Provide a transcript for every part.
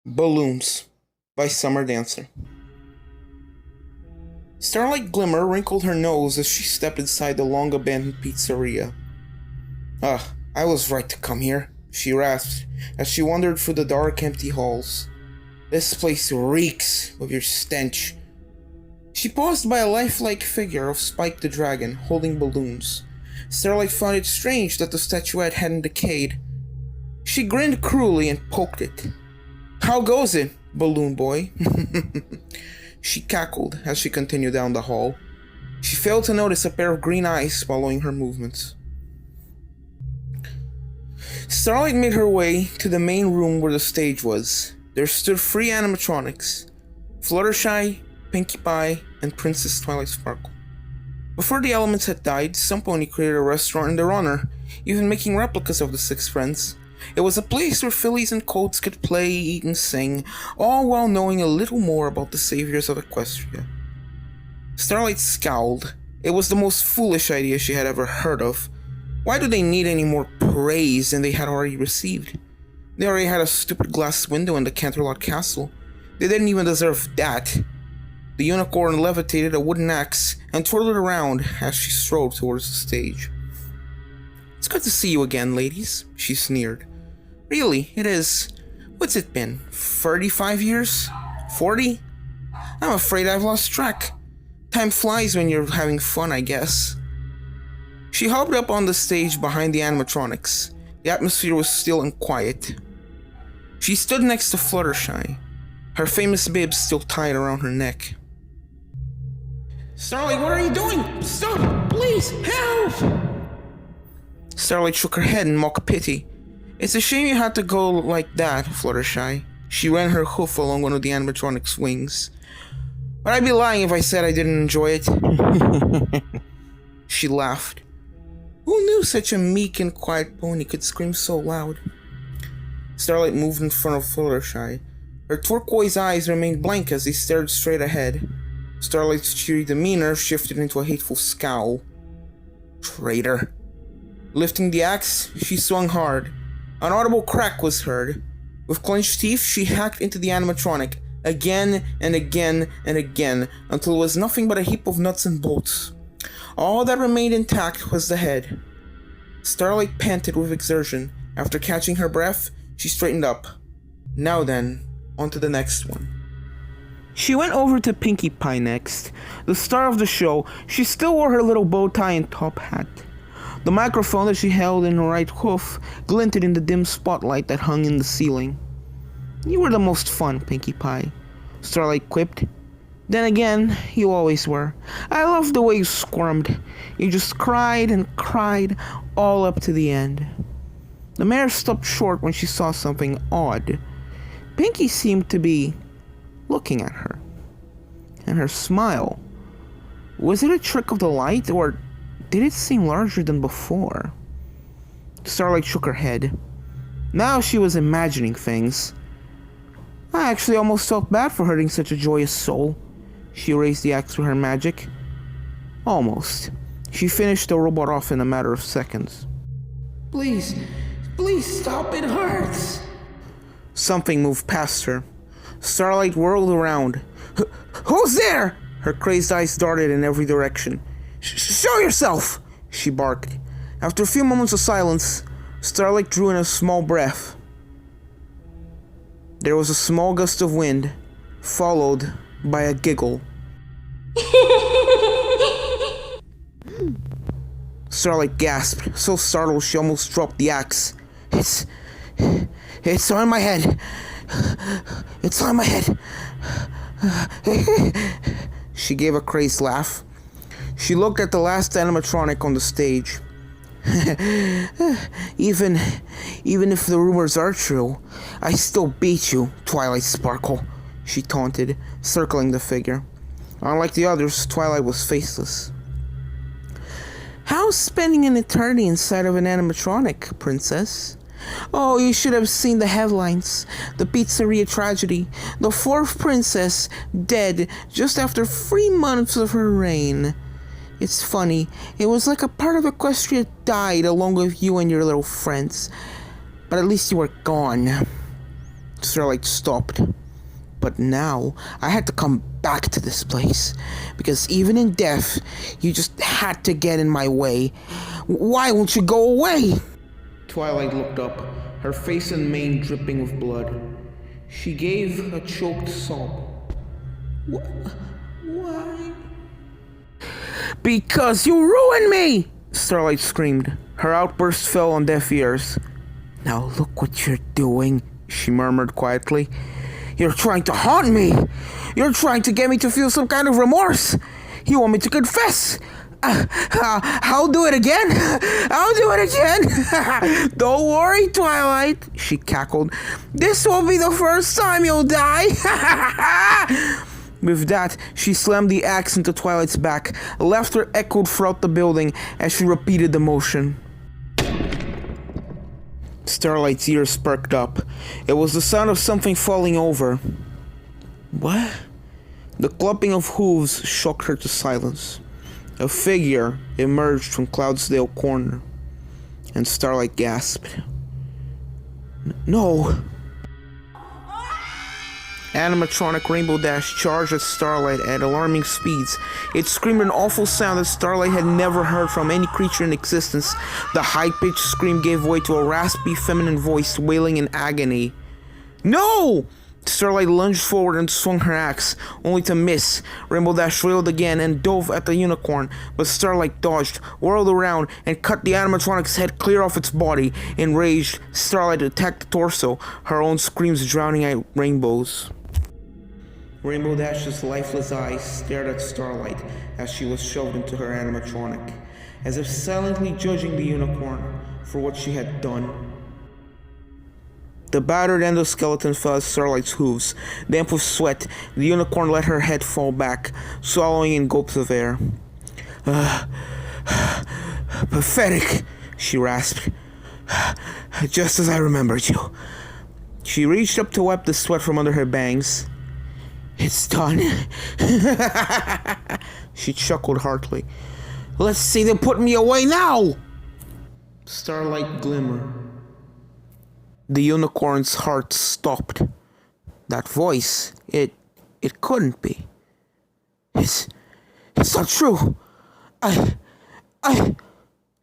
Balloons by Summer Dancer. Starlight Glimmer wrinkled her nose as she stepped inside the long-abandoned pizzeria. I was right to come here, she rasped as she wandered through the dark, empty halls. This place reeks with your stench. She paused by a lifelike figure of Spike the Dragon, holding balloons. Starlight found it strange that the statuette hadn't decayed. She grinned cruelly and poked it. "How goes it, balloon boy?" She cackled as she continued down the hall. She failed to notice a pair of green eyes following her movements. Starlight made her way to the main room where the stage was. There stood 3 animatronics: Fluttershy, Pinkie Pie, and Princess Twilight Sparkle. Before the elements had died, Pony created a restaurant in their honor, even making replicas of the 6 friends. It was a place where fillies and colts could play, eat, and sing, all while knowing a little more about the saviors of Equestria. Starlight scowled. It was the most foolish idea she had ever heard of. Why do they need any more praise than they had already received? They already had a stupid glass window in the Canterlot Castle. They didn't even deserve that. The unicorn levitated a wooden axe and twirled it around as she strode towards the stage. "It's good to see you again, ladies," she sneered. "Really, it is. What's it been? 35 years? 40? I'm afraid I've lost track. Time flies when you're having fun, I guess." She hopped up on the stage behind the animatronics. The atmosphere was still and quiet. She stood next to Fluttershy, her famous bib still tied around her neck. "Starlight, what are you doing? Stop! Please, help!" Starlight shook her head in mock pity. "It's a shame you had to go like that, Fluttershy." She ran her hoof along one of the animatronic's wings. "But I'd be lying if I said I didn't enjoy it." She laughed. Who knew such a meek and quiet pony could scream so loud? Starlight moved in front of Fluttershy. Her turquoise eyes remained blank as they stared straight ahead. Starlight's cheery demeanor shifted into a hateful scowl. "Traitor." Lifting the axe, she swung hard. An audible crack was heard. With clenched teeth, she hacked into the animatronic, again and again and again, until it was nothing but a heap of nuts and bolts. All that remained intact was the head. Starlight panted with exertion. After catching her breath, she straightened up. Now then, on to the next one. She went over to Pinkie Pie next. The star of the show, she still wore her little bow tie and top hat. The microphone that she held in her right hoof glinted in the dim spotlight that hung in the ceiling. "You were the most fun, Pinkie Pie," Starlight quipped. "Then again, you always were. I loved the way you squirmed. You just cried and cried all up to the end." The mare stopped short when she saw something odd. Pinkie seemed to be looking at her. And her smile. Was it a trick of the light, or did it seem larger than before? Starlight shook her head. Now she was imagining things. I actually almost felt bad for hurting such a joyous soul. She raised the axe with her magic. Almost. She finished the robot off in a matter of seconds. Please stop, it hurts." Something moved past her. Starlight whirled around. "Who's there?" Her crazed eyes darted in every direction. "Show yourself!" she barked. After a few moments of silence, Starlight drew in a small breath. There was a small gust of wind, followed by a giggle. Starlight gasped, so startled she almost dropped the axe. It's on my head. It's on my head." She gave a crazed laugh. She looked at the last animatronic on the stage. Even if the rumors are true, I still beat you, Twilight Sparkle," she taunted, circling the figure. Unlike the others, Twilight was faceless. "How's spending an eternity inside of an animatronic, Princess?" "Oh, you should have seen the headlines. The pizzeria tragedy. The 4th princess dead just after 3 months of her reign. It's funny, it was like a part of Equestria died along with you and your little friends. But at least you were gone." Starlight stopped. But now, I had to come back to this place. Because even in death, you just had to get in my way. Why won't you go away? Twilight looked up, her face and mane dripping with blood. She gave a choked sob. Why? Because you ruined me! Starlight screamed. Her outburst fell on deaf ears. Now look what you're doing, she murmured quietly. You're trying to haunt me! You're trying to get me to feel some kind of remorse! You want me to confess! I'll do it again! I'll do it again! Don't worry, Twilight, she cackled. This won't be the first time you'll die! With that, she slammed the axe into Twilight's back. Laughter echoed throughout the building as she repeated the motion. Starlight's ears perked up. It was the sound of something falling over. What? The clumping of hooves shocked her to silence. A figure emerged from Cloudsdale Corner, and Starlight gasped. No! Animatronic Rainbow Dash charged at Starlight at alarming speeds. It screamed an awful sound that Starlight had never heard from any creature in existence. The high-pitched scream gave way to a raspy feminine voice wailing in agony. No! Starlight lunged forward and swung her axe, only to miss. Rainbow Dash wailed again and dove at the unicorn, but Starlight dodged, whirled around, and cut the animatronic's head clear off its body. Enraged, Starlight attacked the torso, her own screams drowning out rainbows. Rainbow Dash's lifeless eyes stared at Starlight as she was shoved into her animatronic, as if silently judging the unicorn for what she had done. The battered endoskeleton fell at Starlight's hooves. Damp with sweat, the unicorn let her head fall back, swallowing in gulps of air. Pathetic, she rasped. Just as I remembered you. She reached up to wipe the sweat from under her bangs. It's done. She chuckled heartily. Let's see them put me away now! Starlight glimmered. The unicorn's heart stopped. That voice, it couldn't be. It's not true.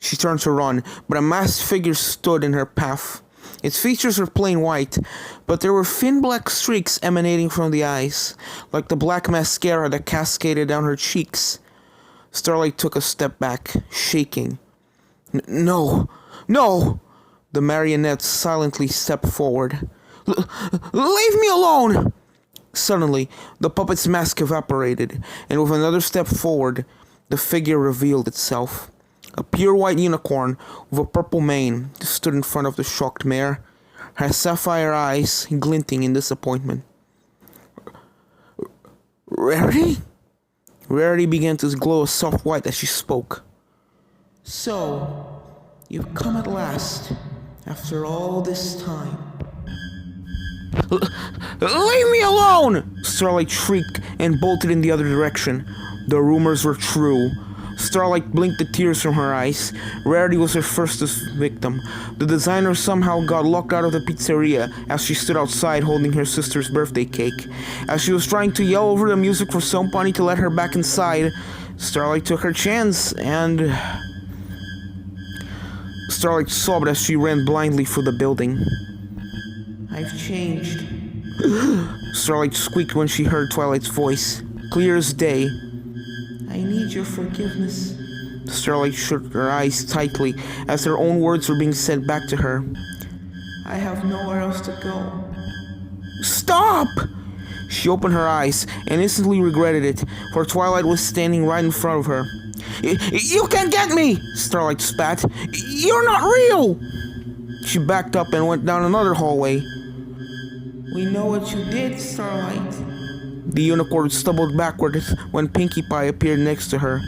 She turned to run, but a masked figure stood in her path. Its features were plain white, but there were thin black streaks emanating from the eyes, like the black mascara that cascaded down her cheeks. Starlight took a step back, shaking. No! The marionette silently stepped forward. Leave me alone! Suddenly, the puppet's mask evaporated, and with another step forward, the figure revealed itself. A pure white unicorn with a purple mane stood in front of the shocked mare, her sapphire eyes glinting in disappointment. Rarity? Rarity began to glow a soft white as she spoke. So, you've come at last, after all this time. Leave me alone! Starlight shrieked and bolted in the other direction. The rumors were true. Starlight blinked the tears from her eyes. Rarity was her first victim. The designer somehow got locked out of the pizzeria as she stood outside holding her sister's birthday cake. As she was trying to yell over the music for somebody to let her back inside, Starlight took her chance and... Starlight sobbed as she ran blindly through the building. I've changed. Starlight squeaked when she heard Twilight's voice, clear as day. I need your forgiveness. Starlight shut her eyes tightly as her own words were being said back to her. I have nowhere else to go. Stop! She opened her eyes and instantly regretted it, for Twilight was standing right in front of her. You can't get me! Starlight spat. You're not real! She backed up and went down another hallway. We know what you did, Starlight. The unicorn stumbled backward when Pinkie Pie appeared next to her,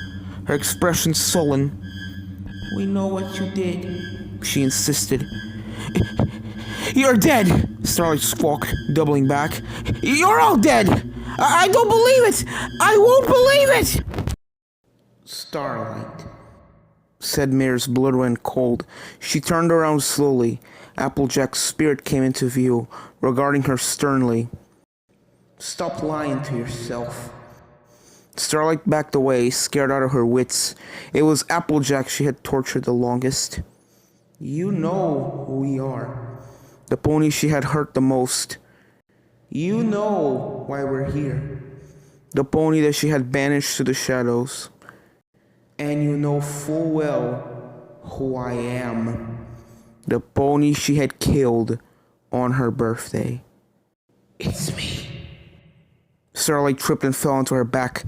her expression sullen. We know what you did, she insisted. You're dead, Starlight squawked, doubling back. You're all dead! I don't believe it! I won't believe it! Starlight, said Mare's blood ran cold. She turned around slowly. Applejack's spirit came into view, regarding her sternly. "Stop lying to yourself." Starlight backed away, scared out of her wits. It was Applejack she had tortured the longest. "You know who we are." The pony she had hurt the most. "You know why we're here." The pony that she had banished to the shadows. "And you know full well who I am." The pony she had killed on her birthday. "It's me." Starlight tripped and fell onto her back.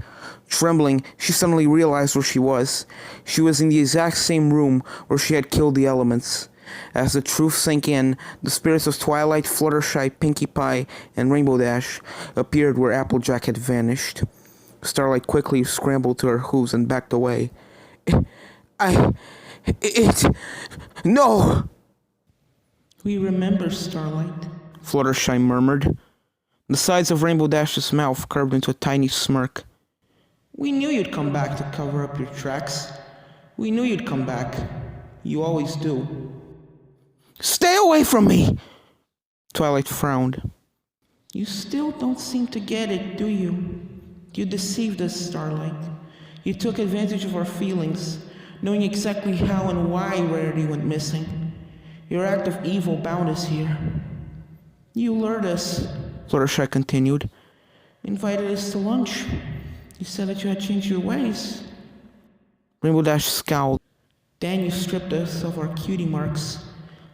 Trembling, she suddenly realized where she was. She was in the exact same room where she had killed the elements. As the truth sank in, the spirits of Twilight, Fluttershy, Pinkie Pie, and Rainbow Dash appeared where Applejack had vanished. Starlight quickly scrambled to her hooves and backed away. No! "We remember, Starlight," Fluttershy murmured. The sides of Rainbow Dash's mouth curved into a tiny smirk. "We knew you'd come back to cover up your tracks. We knew you'd come back. You always do." "Stay away from me!" Twilight frowned. "You still don't seem to get it, do you? You deceived us, Starlight. You took advantage of our feelings, knowing exactly how and why Rarity went missing. Your act of evil bound us here. You lured us," Fluttershy continued. "invited us to lunch. You said that you had changed your ways. Rainbow Dash scowled. Then you stripped us of our cutie marks.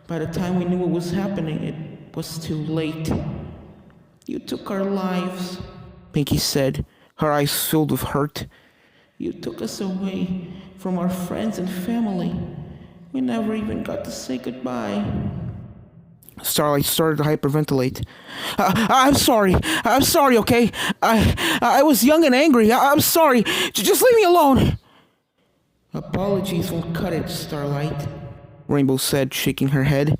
By the time we knew what was happening, it was too late. You took our lives," Pinkie said, her eyes filled with hurt. "You took us away from our friends and family. We never even got to say goodbye." Starlight started to hyperventilate. I'm sorry, okay? I was young and angry. I'm sorry. Just leave me alone." "Apologies won't cut it, Starlight," Rainbow said, shaking her head.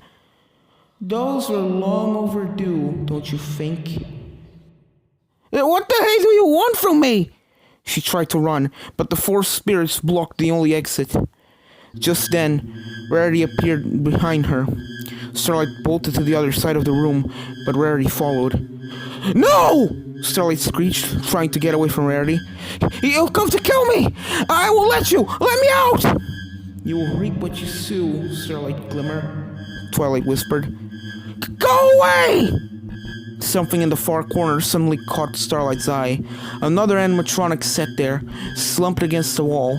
"Those were long overdue, don't you think?" "What the hell do you want from me?" She tried to run, but the four spirits blocked the only exit. Just then, Rarity appeared behind her. Starlight bolted to the other side of the room, but Rarity followed. "No!" Starlight screeched, trying to get away from Rarity. "You'll come to kill me! I won't let you! Let me out!" "You will reap what you sow, Starlight Glimmer," Twilight whispered. "Go away!" Something in the far corner suddenly caught Starlight's eye. Another animatronic sat there, slumped against the wall.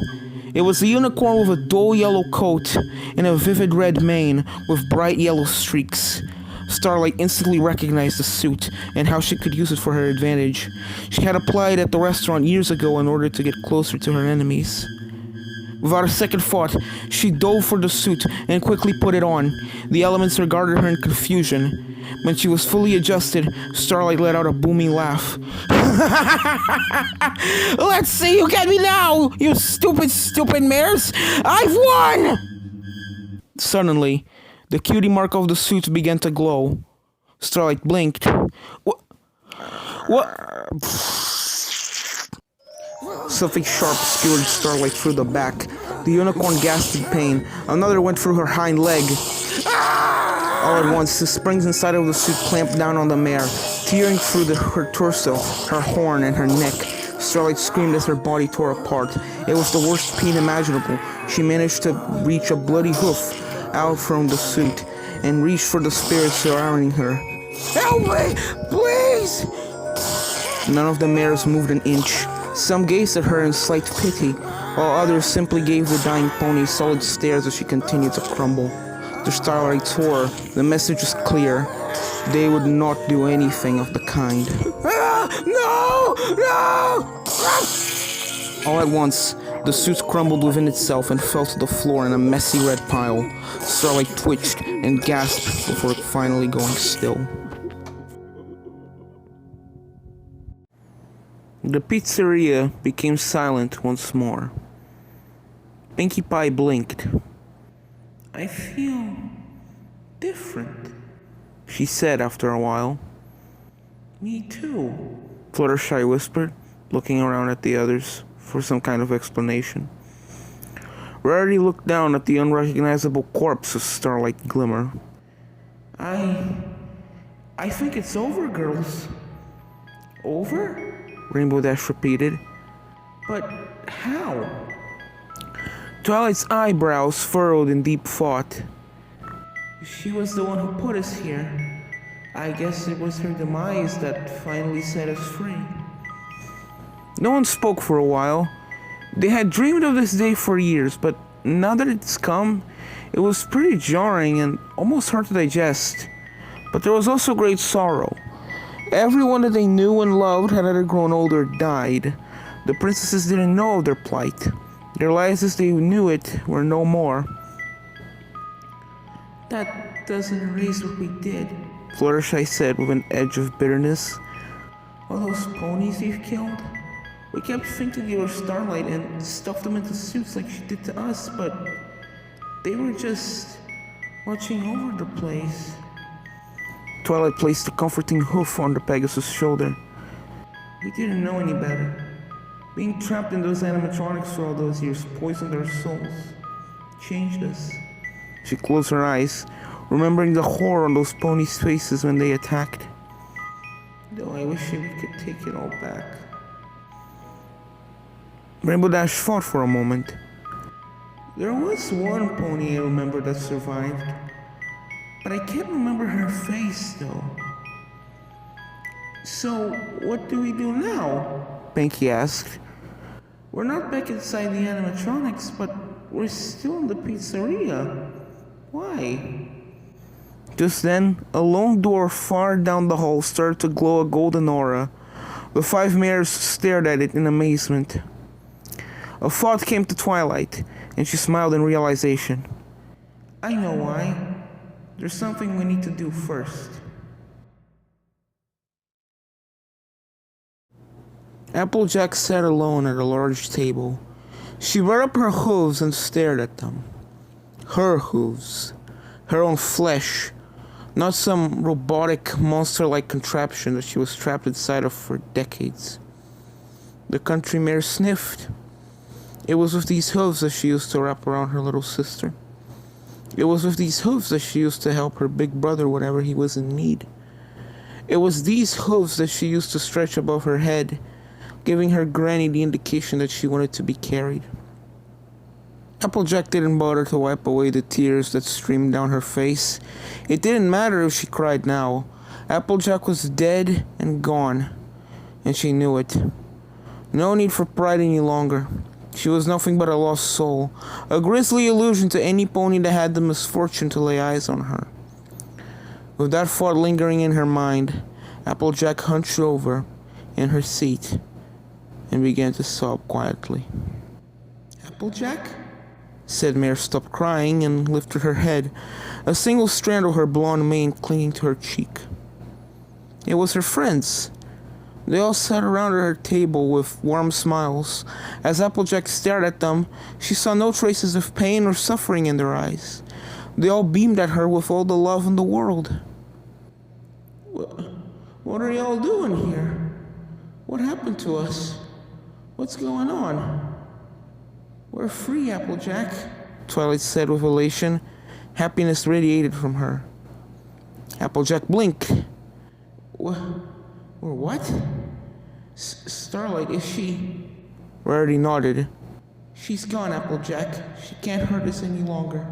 It was a unicorn with a dull yellow coat and a vivid red mane with bright yellow streaks. Starlight instantly recognized the suit and how she could use it for her advantage. She had applied at the restaurant years ago in order to get closer to her enemies. Without a second thought, she dove for the suit and quickly put it on. The elements regarded her in confusion. When she was fully adjusted, Starlight let out a booming laugh. "Let's see you get me now, you stupid mares! I've won!" Suddenly, the cutie mark of the suit began to glow. Starlight blinked. What? Something sharp skewered Starlight through the back. The unicorn gasped in pain. Another went through her hind leg. All at once, the springs inside of the suit clamped down on the mare, tearing through her torso, her horn, and her neck. Starlight screamed as her body tore apart. It was the worst pain imaginable. She managed to reach a bloody hoof out from the suit and reached for the spirits surrounding her. "Help me, please!" None of the mares moved an inch. Some gazed at her in slight pity, while others simply gave the dying pony solid stares as she continued to crumble. To Starlight's horror, the message was clear. They would not do anything of the kind. No! All at once, the suit crumbled within itself and fell to the floor in a messy red pile. Starlight twitched and gasped before finally going still. The pizzeria became silent once more. Pinkie Pie blinked. "I feel different," she said after a while. "Me too," Fluttershy whispered, looking around at the others for some kind of explanation. Rarity looked down at the unrecognizable corpse of Starlight Glimmer. I think it's over, girls. Over? Rainbow Dash repeated. But how? Twilight's eyebrows furrowed in deep thought. She was the one who put us here. I guess it was her demise that finally set us free. No one spoke for a while. They had dreamed of this day for years, but now that it's come, it was pretty jarring and almost hard to digest. But there was also great sorrow. Everyone that they knew and loved had either grown old or died. The princesses didn't know of their plight. Their lives as they knew it were no more. That doesn't erase what we did. Fluttershy said with an edge of bitterness. All those ponies you've killed? We kept thinking they were Starlight and stuffed them into suits like she did to us, but they were just watching over the place. Twilight placed a comforting hoof on the Pegasus' shoulder. We didn't know any better. Being trapped in those animatronics for all those years poisoned our souls, changed us. She closed her eyes, remembering the horror on those ponies' faces when they attacked. Though I wish we could take it all back. Rainbow Dash thought for a moment. There was one pony I remember that survived, but I can't remember her face though. So, what do we do now? Pinky asked. We're not back inside the animatronics, but we're still in the pizzeria. Why? Just then, a lone door far down the hall started to glow a golden aura. The 5 mayors stared at it in amazement. A thought came to Twilight, and she smiled in realization. I know why. There's something we need to do first. Applejack sat alone at a large table. She brought up her hooves and stared at them. Her hooves. Her own flesh. Not some robotic, monster-like contraption that she was trapped inside of for decades. The country mayor sniffed. It was with these hooves that she used to wrap around her little sister. It was with these hooves that she used to help her big brother whenever he was in need. It was these hooves that she used to stretch above her head, giving her granny the indication that she wanted to be carried. Applejack didn't bother to wipe away the tears that streamed down her face. It didn't matter if she cried now. Applejack was dead and gone, and she knew it. No need for pride any longer. She was nothing but a lost soul, a grisly illusion to any pony that had the misfortune to lay eyes on her. With that thought lingering in her mind, Applejack hunched over in her seat and began to sob quietly. Applejack? Said Mare stopped crying and lifted her head, a single strand of her blonde mane clinging to her cheek. It was her friends. They all sat around her table with warm smiles. As Applejack stared at them, she saw no traces of pain or suffering in their eyes. They all beamed at her with all the love in the world. What are y'all doing here? What happened to us? What's going on? We're free, Applejack, Twilight said with elation. Happiness radiated from her. Applejack blinked. Or what? Starlight, is she? Rarity nodded. She's gone, Applejack. She can't hurt us any longer.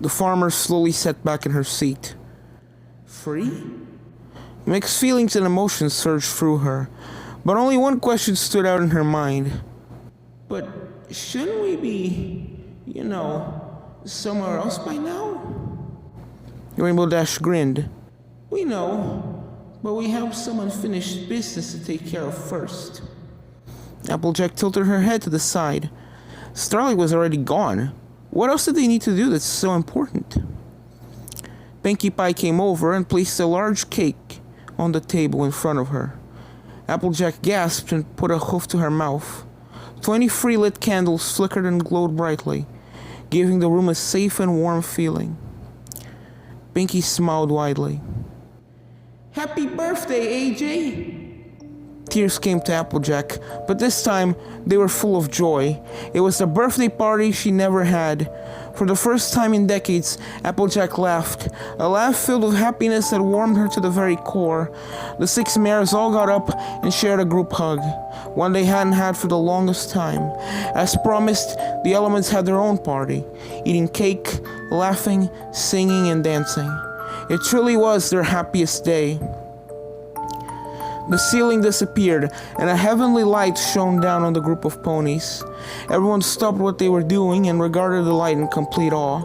The farmer slowly sat back in her seat. Free? Mixed feelings and emotions surged through her, but only one question stood out in her mind. But shouldn't we be, somewhere else by now? Rainbow Dash grinned. We know, but we have some unfinished business to take care of first. Applejack tilted her head to the side. Starlight was already gone. What else did they need to do that's so important? Pinkie Pie came over and placed a large cake on the table in front of her. Applejack gasped and put a hoof to her mouth. 23 lit candles flickered and glowed brightly, giving the room a safe and warm feeling. Pinkie smiled widely. Happy birthday, AJ! Tears came to Applejack, but this time they were full of joy. It was the birthday party she never had, For the first time in decades, Applejack laughed, a laugh filled with happiness that warmed her to the very core. The 6 mares all got up and shared a group hug, one they hadn't had for the longest time. As promised, the elements had their own party, eating cake, laughing, singing, and dancing. It truly was their happiest day. The ceiling disappeared, and a heavenly light shone down on the group of ponies. Everyone stopped what they were doing and regarded the light in complete awe.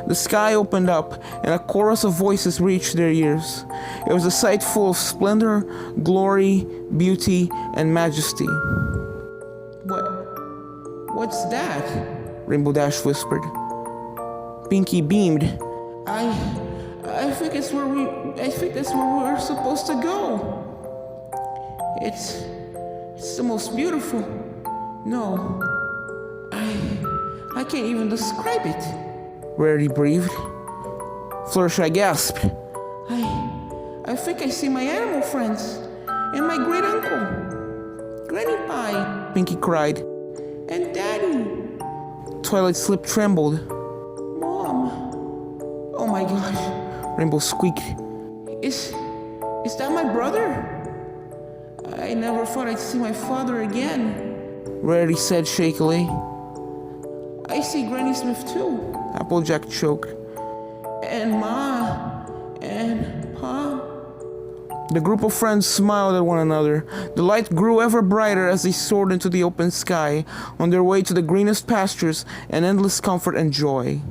The sky opened up, and a chorus of voices reached their ears. It was a sight full of splendor, glory, beauty, and majesty. What's that? Rainbow Dash whispered. Pinkie beamed. I think that's where we're supposed to go. It's the most beautiful. No, I can't even describe it. Rarity breathed. Fluttershy gasped. I think I see my animal friends and my great uncle, Granny Pie, Pinkie cried. and Daddy. Twilight's lip trembled. Mom. Oh my gosh. Rainbow squeaked. Is that my brother? I never thought I'd see my father again. Rarity said shakily. I see Granny Smith too. Applejack choked. And Ma. And Pa. The group of friends smiled at one another. The light grew ever brighter as they soared into the open sky, on their way to the greenest pastures and endless comfort and joy.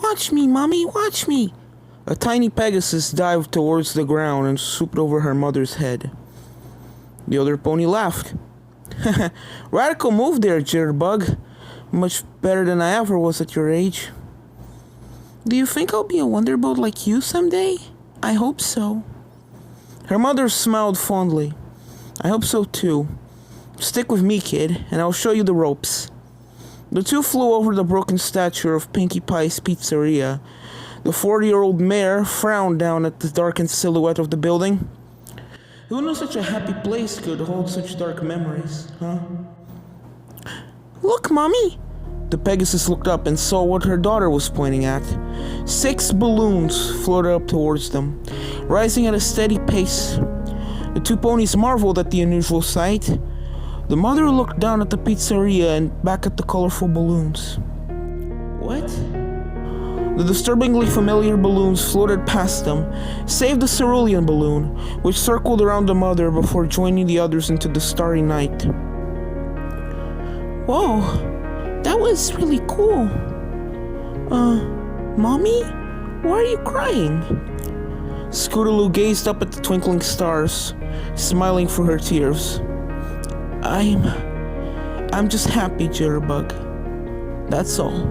Watch me, Mommy, watch me! A tiny Pegasus dived towards the ground and swooped over her mother's head. The other pony laughed. Radical move there, Jitterbug. Much better than I ever was at your age. Do you think I'll be a wonderboat like you someday? I hope so. Her mother smiled fondly. I hope so too. Stick with me, kid, and I'll show you the ropes. The two flew over the broken statue of Pinkie Pie's Pizzeria. The 40-year-old mayor frowned down at the darkened silhouette of the building. Who knew such a happy place could hold such dark memories, huh? Look, Mommy! The Pegasus looked up and saw what her daughter was pointing at. 6 balloons floated up towards them, rising at a steady pace. The two ponies marveled at the unusual sight. The mother looked down at the pizzeria and back at the colorful balloons. What? The disturbingly familiar balloons floated past them, save the cerulean balloon, which circled around the mother before joining the others into the starry night. Whoa, that was really cool. Mommy? Why are you crying? Scootaloo gazed up at the twinkling stars, smiling through her tears. I'm just happy, Jitterbug. That's all.